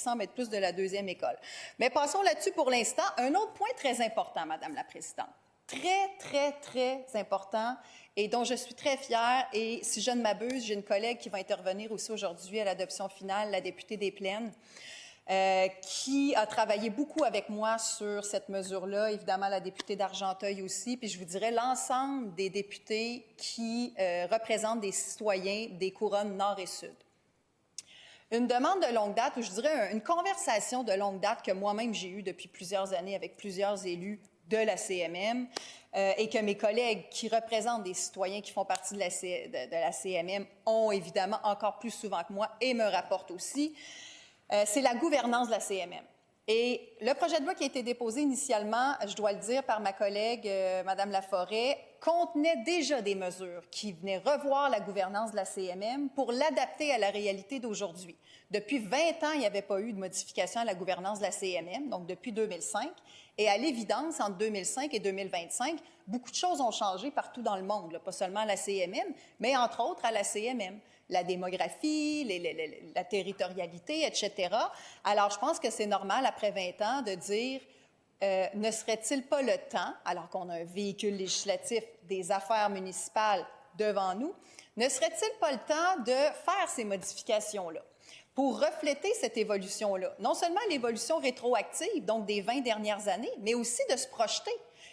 semble être plus de la deuxième école. Mais passons là-dessus pour l'instant. Un autre point très important, Madame la Présidente. Très, très, très important et dont je suis très fière. Et si je ne m'abuse, j'ai une collègue qui va intervenir aussi aujourd'hui à l'adoption finale, la députée des Plaines, qui a travaillé beaucoup avec moi sur cette mesure-là, évidemment la députée d'Argenteuil aussi, puis je vous dirais l'ensemble des députés qui représentent des citoyens des couronnes nord et sud. Une demande de longue date, ou je dirais une conversation de longue date que moi-même j'ai eue depuis plusieurs années avec plusieurs élus de la CMM et que mes collègues qui représentent des citoyens qui font partie de la CMM ont évidemment encore plus souvent que moi et me rapportent aussi. C'est la gouvernance de la CMM. Et le projet de loi qui a été déposé initialement, je dois le dire, par ma collègue Mme Laforêt, contenait déjà des mesures qui venaient revoir la gouvernance de la CMM pour l'adapter à la réalité d'aujourd'hui. Depuis 20 ans, il n'y avait pas eu de modification à la gouvernance de la CMM, donc depuis 2005. Et à l'évidence, entre 2005 et 2025, beaucoup de choses ont changé partout dans le monde, là, pas seulement à la CMM, mais entre autres à la CMM. La démographie, la territorialité, etc. Alors, je pense que c'est normal, après 20 ans, de dire ne serait-il pas le temps, alors qu'on a un véhicule législatif des affaires municipales devant nous, ne serait-il pas le temps de faire ces modifications-là pour refléter cette évolution-là? Non seulement l'évolution rétroactive, donc des 20 dernières années, mais aussi de se projeter.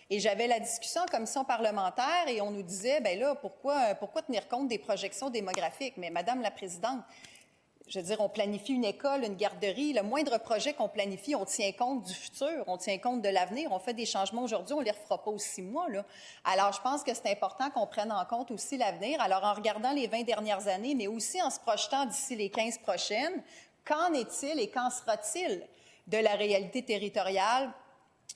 Et j'avais la discussion en commission parlementaire et on nous disait, bien là, pourquoi tenir compte des projections démographiques? Mais Madame la Présidente, je veux dire, on planifie une école, une garderie, le moindre projet qu'on planifie, on tient compte du futur, on tient compte de l'avenir, on fait des changements aujourd'hui, on ne les refera pas aux 6 mois, là. Alors, je pense que c'est important qu'on prenne en compte aussi l'avenir. Alors, en regardant les 20 dernières années, mais aussi en se projetant d'ici les 15 prochaines, qu'en est-il et qu'en sera-t-il de la réalité territoriale,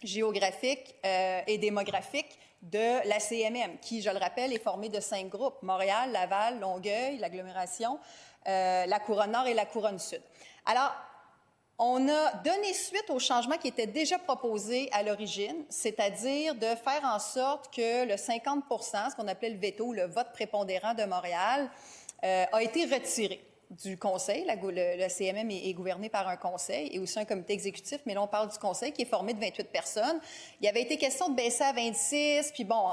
géographique et démographique de la CMM, qui, je le rappelle, est formée de 5 groupes, Montréal, Laval, Longueuil, l'agglomération, la Couronne Nord et la Couronne Sud. Alors, on a donné suite aux changements qui étaient déjà proposés à l'origine, c'est-à-dire de faire en sorte que le 50 ce qu'on appelait le veto, le vote prépondérant de Montréal, a été retiré du conseil. Le CMM est gouverné par un conseil et aussi un comité exécutif, mais là, on parle du conseil qui est formé de 28 personnes. Il y avait été question de baisser à 26, puis bon,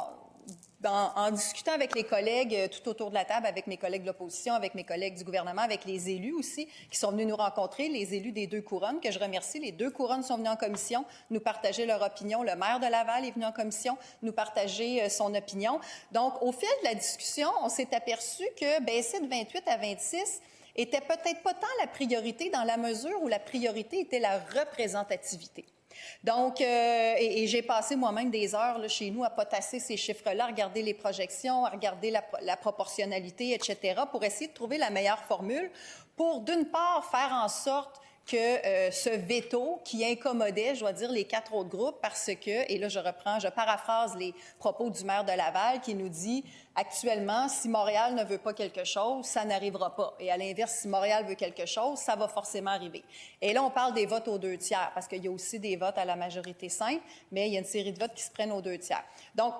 en discutant avec les collègues tout autour de la table, avec mes collègues de l'opposition, avec mes collègues du gouvernement, avec les élus aussi, qui sont venus nous rencontrer, les élus des 2 couronnes, que je remercie. Les 2 couronnes sont venus en commission, nous partager leur opinion. Le maire de Laval est venu en commission, nous partager son opinion. Donc, au fil de la discussion, on s'est aperçu que baisser de 28 à 26 était peut-être pas tant la priorité dans la mesure où la priorité était la représentativité. Donc, et j'ai passé moi-même des heures là, chez nous à potasser ces chiffres-là, à regarder les projections, à regarder la proportionnalité, etc., pour essayer de trouver la meilleure formule pour, d'une part, faire en sorte que ce veto qui incommodait, je dois dire, les 4 autres groupes, parce que, et là je paraphrase les propos du maire de Laval qui nous dit actuellement, si Montréal ne veut pas quelque chose, ça n'arrivera pas. Et à l'inverse, si Montréal veut quelque chose, ça va forcément arriver. Et là, on parle des votes aux 2 tiers, parce qu'il y a aussi des votes à la majorité simple, mais il y a une série de votes qui se prennent aux 2 tiers. Donc,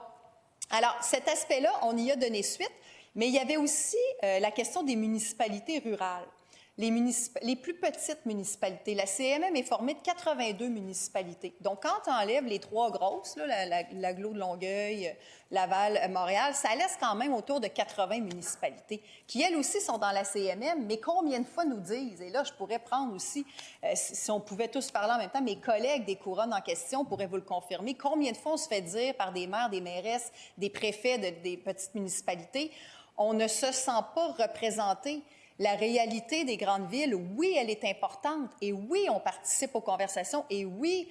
alors, cet aspect-là, on y a donné suite, mais il y avait aussi la question des municipalités rurales. Les plus petites municipalités. La CMM est formée de 82 municipalités. Donc, quand on enlève les 3 grosses, l'agglo de Longueuil, Laval, Montréal, ça laisse quand même autour de 80 municipalités qui, elles aussi, sont dans la CMM. Mais combien de fois nous disent, et là, je pourrais prendre aussi, si on pouvait tous parler en même temps, mes collègues des couronnes en question pourraient vous le confirmer, combien de fois on se fait dire par des maires, des mairesses, des préfets des petites municipalités, on ne se sent pas représenté. La réalité des grandes villes, oui, elle est importante et oui, on participe aux conversations et oui,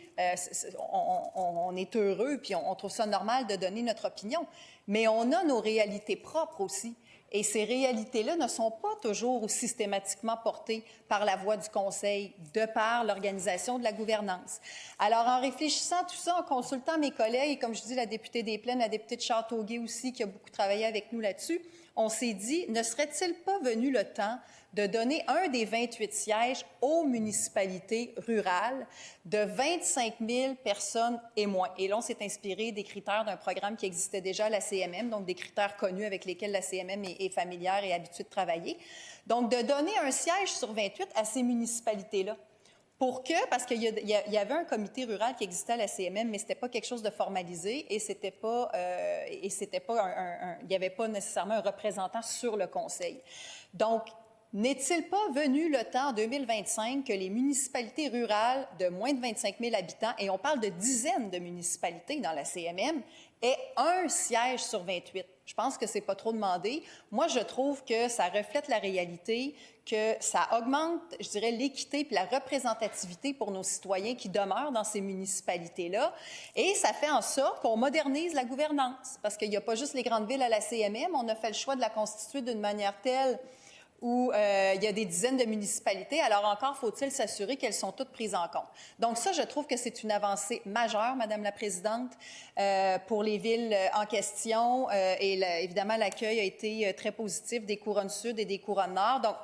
on est heureux puis on trouve ça normal de donner notre opinion. Mais on a nos réalités propres aussi. Et ces réalités-là ne sont pas toujours ou systématiquement portées par la voix du Conseil, de par l'organisation de la gouvernance. Alors, en réfléchissant à tout ça, en consultant mes collègues, et comme je dis, la députée des Plaines, la députée de Châteauguay aussi, qui a beaucoup travaillé avec nous là-dessus, on s'est dit, ne serait-il pas venu le temps de donner un des 28 sièges aux municipalités rurales de 25 000 personnes et moins. Et là, on s'est inspiré des critères d'un programme qui existait déjà à la CMM, donc des critères connus avec lesquels la CMM est familière et habituée de travailler. Donc, de donner un siège sur 28 à ces municipalités-là Parce qu'il y avait un comité rural qui existait à la CMM, mais c'était pas quelque chose de formalisé et c'était pas, il n'y avait pas nécessairement un représentant sur le conseil. Donc, n'est-il pas venu le temps en 2025 que les municipalités rurales de moins de 25 000 habitants, et on parle de dizaines de municipalités dans la CMM, aient un siège sur 28? Je pense que c'est pas trop demandé. Moi, je trouve que ça reflète la réalité, que ça augmente, je dirais, l'équité et la représentativité pour nos citoyens qui demeurent dans ces municipalités-là. Et ça fait en sorte qu'on modernise la gouvernance, parce qu'il n'y a pas juste les grandes villes à la CMM. On a fait le choix de la constituer d'une manière telle où il y a des dizaines de municipalités. Alors encore faut-il s'assurer qu'elles sont toutes prises en compte. Donc ça, je trouve que c'est une avancée majeure, Madame la Présidente, pour les villes en question. Évidemment, l'accueil a été très positif des couronnes sud et des couronnes nord. Donc,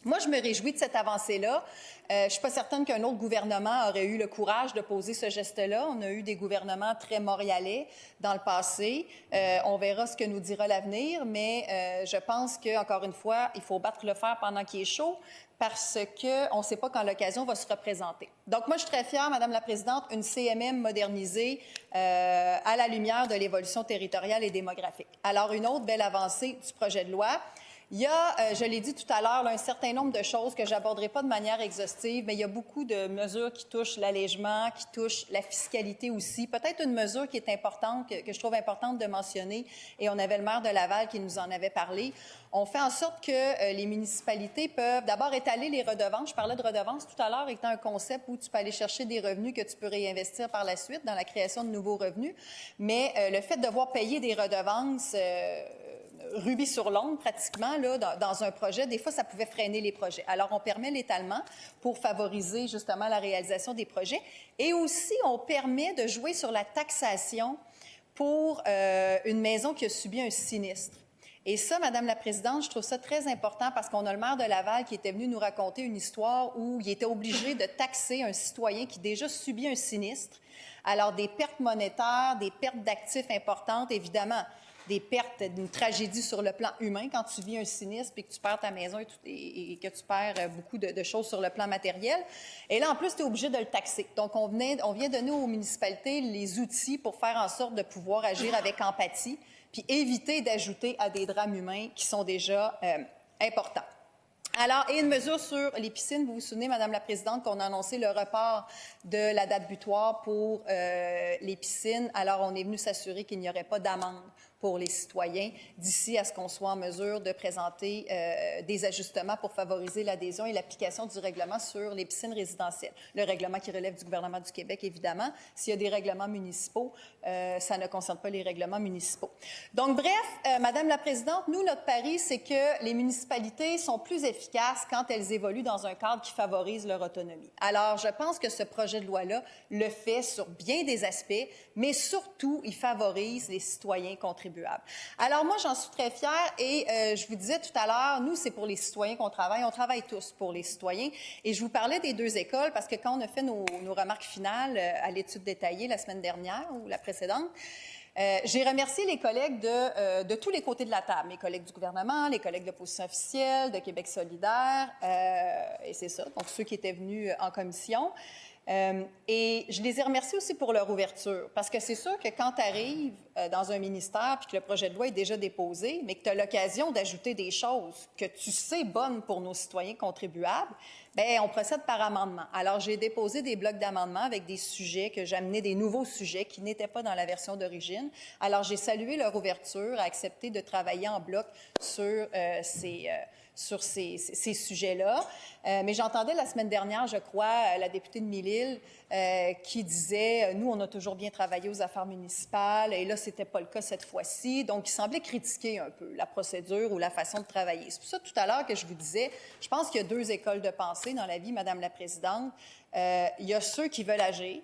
moi, je me réjouis de cette avancée-là. Je ne suis pas certaine qu'un autre gouvernement aurait eu le courage de poser ce geste-là. On a eu des gouvernements très montréalais dans le passé. On verra ce que nous dira l'avenir, mais je pense qu'encore une fois, il faut battre le fer pendant qu'il est chaud parce qu'on ne sait pas quand l'occasion va se représenter. Donc, moi, je suis très fière, Madame la Présidente, une CMM modernisée à la lumière de l'évolution territoriale et démographique. Alors, une autre belle avancée du projet de loi. Il y a, je l'ai dit tout à l'heure, un certain nombre de choses que je n'aborderai pas de manière exhaustive, mais il y a beaucoup de mesures qui touchent l'allègement, qui touchent la fiscalité aussi. Peut-être une mesure qui est importante, que je trouve importante de mentionner, et on avait le maire de Laval qui nous en avait parlé. On fait en sorte que les municipalités peuvent d'abord étaler les redevances. Je parlais de redevances tout à l'heure, étant un concept où tu peux aller chercher des revenus que tu peux réinvestir par la suite dans la création de nouveaux revenus. Mais le fait de devoir payer des redevances rubis sur l'ongle, pratiquement, là, dans un projet, des fois, ça pouvait freiner les projets. Alors, on permet l'étalement pour favoriser, justement, la réalisation des projets. Et aussi, on permet de jouer sur la taxation pour une maison qui a subi un sinistre. Et ça, Madame la Présidente, je trouve ça très important parce qu'on a le maire de Laval qui était venu nous raconter une histoire où il était obligé de taxer un citoyen qui déjà subit un sinistre. Alors, des pertes monétaires, des pertes d'actifs importantes, évidemment, des pertes, d'une tragédie sur le plan humain quand tu vis un sinistre et que tu perds ta maison et que tu perds beaucoup de choses sur le plan matériel. Et là, en plus, tu es obligé de le taxer. Donc, on vient donner aux municipalités les outils pour faire en sorte de pouvoir agir avec empathie puis éviter d'ajouter à des drames humains qui sont déjà importants. Alors, et une mesure sur les piscines. Vous vous souvenez, Madame la Présidente, qu'on a annoncé le report de la date butoir pour les piscines. Alors, on est venu s'assurer qu'il n'y aurait pas d'amende pour les citoyens d'ici à ce qu'on soit en mesure de présenter des ajustements pour favoriser l'adhésion et l'application du règlement sur les piscines résidentielles. Le règlement qui relève du gouvernement du Québec, évidemment. S'il y a des règlements municipaux, ça ne concerne pas les règlements municipaux. Donc, bref, Madame la Présidente, nous, notre pari, c'est que les municipalités sont plus efficaces quand elles évoluent dans un cadre qui favorise leur autonomie. Alors, je pense que ce projet de loi-là le fait sur bien des aspects, mais surtout, il favorise les citoyens contribuables. Alors moi, j'en suis très fière et je vous disais tout à l'heure, nous, c'est pour les citoyens qu'on travaille. On travaille tous pour les citoyens. Et je vous parlais des deux écoles parce que quand on a fait nos remarques finales à l'étude détaillée la semaine dernière ou la précédente, j'ai remercié les collègues de tous les côtés de la table, mes collègues du gouvernement, les collègues de l'opposition officielle, de Québec solidaire, et c'est ça, donc ceux qui étaient venus en commission. Et je les ai remerciés aussi pour leur ouverture, parce que c'est sûr que quand tu arrives dans un ministère puis que le projet de loi est déjà déposé, mais que tu as l'occasion d'ajouter des choses que tu sais bonnes pour nos citoyens contribuables, bien, on procède par amendement. Alors, j'ai déposé des blocs d'amendements avec des sujets que j'amenais, des nouveaux sujets qui n'étaient pas dans la version d'origine. Alors, j'ai salué leur ouverture à accepter de travailler en bloc sur ces sujets-là. Mais j'entendais la semaine dernière, je crois, la députée de Mille-Îles qui disait « Nous, on a toujours bien travaillé aux affaires municipales et là, c'était pas le cas cette fois-ci. » Donc, il semblait critiquer un peu la procédure ou la façon de travailler. C'est pour ça, tout à l'heure, que je vous disais, je pense qu'il y a deux écoles de pensée dans la vie, Madame la Présidente. Il y a ceux qui veulent agir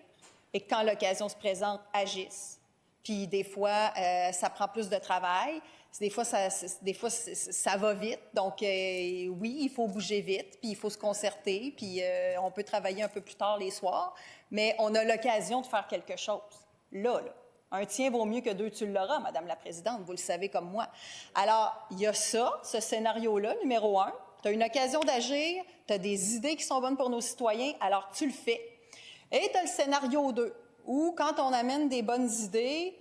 et que, quand l'occasion se présente, agissent. Puis, des fois, ça prend plus de travail. Des fois, ça va vite. Donc, oui, il faut bouger vite, puis il faut se concerter, puis on peut travailler un peu plus tard les soirs, mais on a l'occasion de faire quelque chose. Là. Un tien vaut mieux que deux, tu l'auras, Madame la Présidente, vous le savez comme moi. Alors, il y a ça, ce scénario-là, numéro 1. Tu as une occasion d'agir, tu as des idées qui sont bonnes pour nos citoyens, alors tu le fais. Et tu as le scénario 2, où quand on amène des bonnes idées,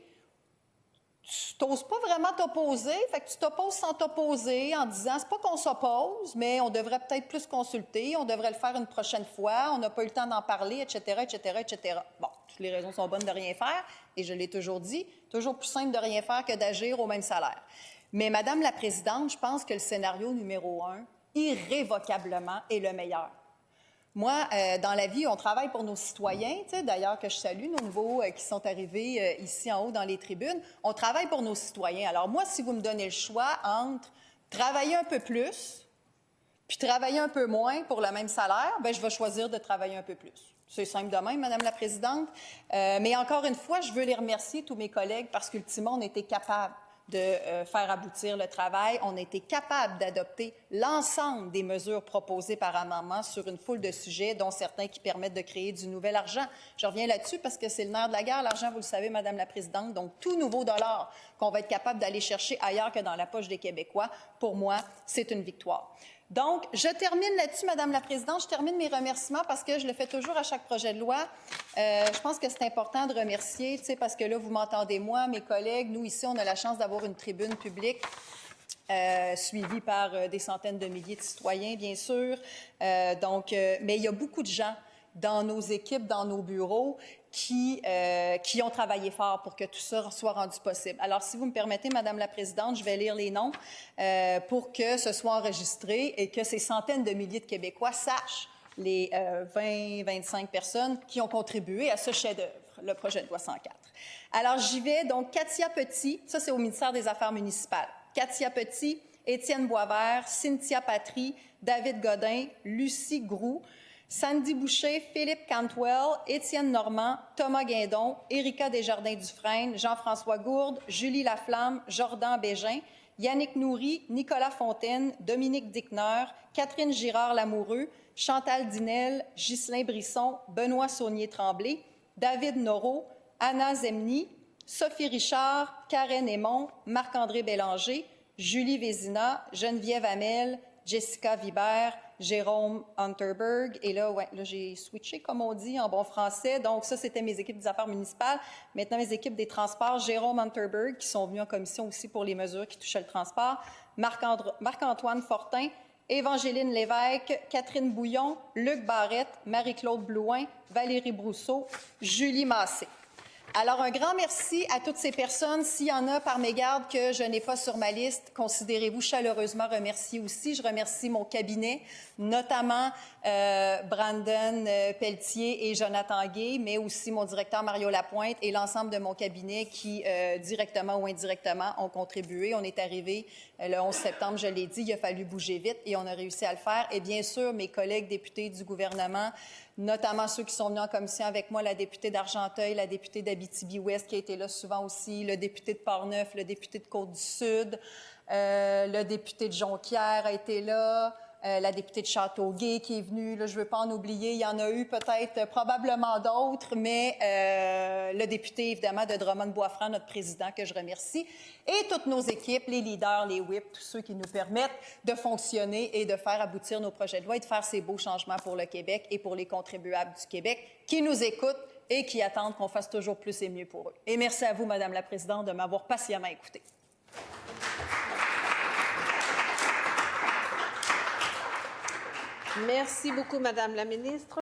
tu n'oses pas vraiment t'opposer, fait que tu t'opposes sans t'opposer en disant, c'est pas qu'on s'oppose, mais on devrait peut-être plus consulter, on devrait le faire une prochaine fois, on n'a pas eu le temps d'en parler, etc., etc., etc. Bon, toutes les raisons sont bonnes de rien faire, et je l'ai toujours dit, toujours plus simple de rien faire que d'agir au même salaire. Mais Madame la Présidente, je pense que le scénario numéro 1, irrévocablement, est le meilleur. Moi, dans la vie, on travaille pour nos citoyens, d'ailleurs que je salue, nos nouveaux qui sont arrivés ici en haut dans les tribunes. On travaille pour nos citoyens. Alors moi, si vous me donnez le choix entre travailler un peu plus puis travailler un peu moins pour le même salaire, bien, je vais choisir de travailler un peu plus. C'est simple de même, Madame la Présidente. Mais encore une fois, je veux les remercier, tous mes collègues, parce qu'ultimement, on était capables de faire aboutir le travail. On a été capable d'adopter l'ensemble des mesures proposées par amendement sur une foule de sujets, dont certains qui permettent de créer du nouvel argent. Je reviens là-dessus parce que c'est le nerf de la guerre, l'argent, vous le savez, Madame la Présidente. Donc, tout nouveau dollar qu'on va être capable d'aller chercher ailleurs que dans la poche des Québécois, pour moi, c'est une victoire. Donc, je termine là-dessus, Madame la Présidente. Je termine mes remerciements parce que je le fais toujours à chaque projet de loi. Je pense que c'est important de remercier, parce que là, vous m'entendez, moi, mes collègues. Nous, ici, on a la chance d'avoir une tribune publique suivie par des centaines de milliers de citoyens, bien sûr. Mais il y a beaucoup de gens dans nos équipes, dans nos bureaux, qui ont travaillé fort pour que tout ça soit rendu possible. Alors, si vous me permettez, Madame la Présidente, je vais lire les noms pour que ce soit enregistré et que ces centaines de milliers de Québécois sachent les 20-25 personnes qui ont contribué à ce chef-d'œuvre, le projet de loi 104. Alors, j'y vais. Donc, Katia Petit, ça, c'est au ministère des Affaires municipales. Katia Petit, Étienne Boisvert, Cynthia Patry, David Godin, Lucie Groux, Sandy Boucher, Philippe Cantwell, Étienne Normand, Thomas Guindon, Érika Desjardins-Dufresne, Jean-François Gourde, Julie Laflamme, Jordan Bégin, Yannick Noury, Nicolas Fontaine, Dominique Dickner, Catherine Girard-Lamoureux, Chantal Dinel, Ghislain Brisson, Benoît Saunier-Tremblay, David Noreau, Anna Zemni, Sophie Richard, Karen Aymon, Marc-André Bélanger, Julie Vézina, Geneviève Hamel, Jessica Vibert, Jérôme Unterberg. Et là, j'ai switché, comme on dit, en bon français. Donc, ça, c'était mes équipes des affaires municipales. Maintenant, mes équipes des transports, Jérôme Unterberg, qui sont venus en commission aussi pour les mesures qui touchaient le transport, Marc-Antoine Fortin, Évangéline Lévesque, Catherine Bouillon, Luc Barrette, Marie-Claude Blouin, Valérie Brousseau, Julie Massé. Alors, un grand merci à toutes ces personnes. S'il y en a par mégarde que je n'ai pas sur ma liste, considérez-vous chaleureusement remerciés aussi. Je remercie mon cabinet, notamment Brandon Pelletier et Jonathan Gay, mais aussi mon directeur Mario Lapointe et l'ensemble de mon cabinet qui, directement ou indirectement, ont contribué. On est arrivé le 11 septembre, je l'ai dit, il a fallu bouger vite et on a réussi à le faire. Et bien sûr, mes collègues députés du gouvernement, notamment ceux qui sont venus en commission avec moi, la députée d'Argenteuil, la députée d'Abitibi-Ouest qui a été là souvent aussi, le député de Portneuf, le député de Côte-du-Sud, le député de Jonquière a été là, la députée de Châteauguay qui est venue, là, je ne veux pas en oublier, il y en a eu peut-être probablement d'autres, mais le député évidemment de Drummond-Boisfranc, notre président, que je remercie, et toutes nos équipes, les leaders, les whips, tous ceux qui nous permettent de fonctionner et de faire aboutir nos projets de loi et de faire ces beaux changements pour le Québec et pour les contribuables du Québec qui nous écoutent et qui attendent qu'on fasse toujours plus et mieux pour eux. Et merci à vous, Madame la Présidente, de m'avoir patiemment écoutée. Merci beaucoup, Madame la ministre.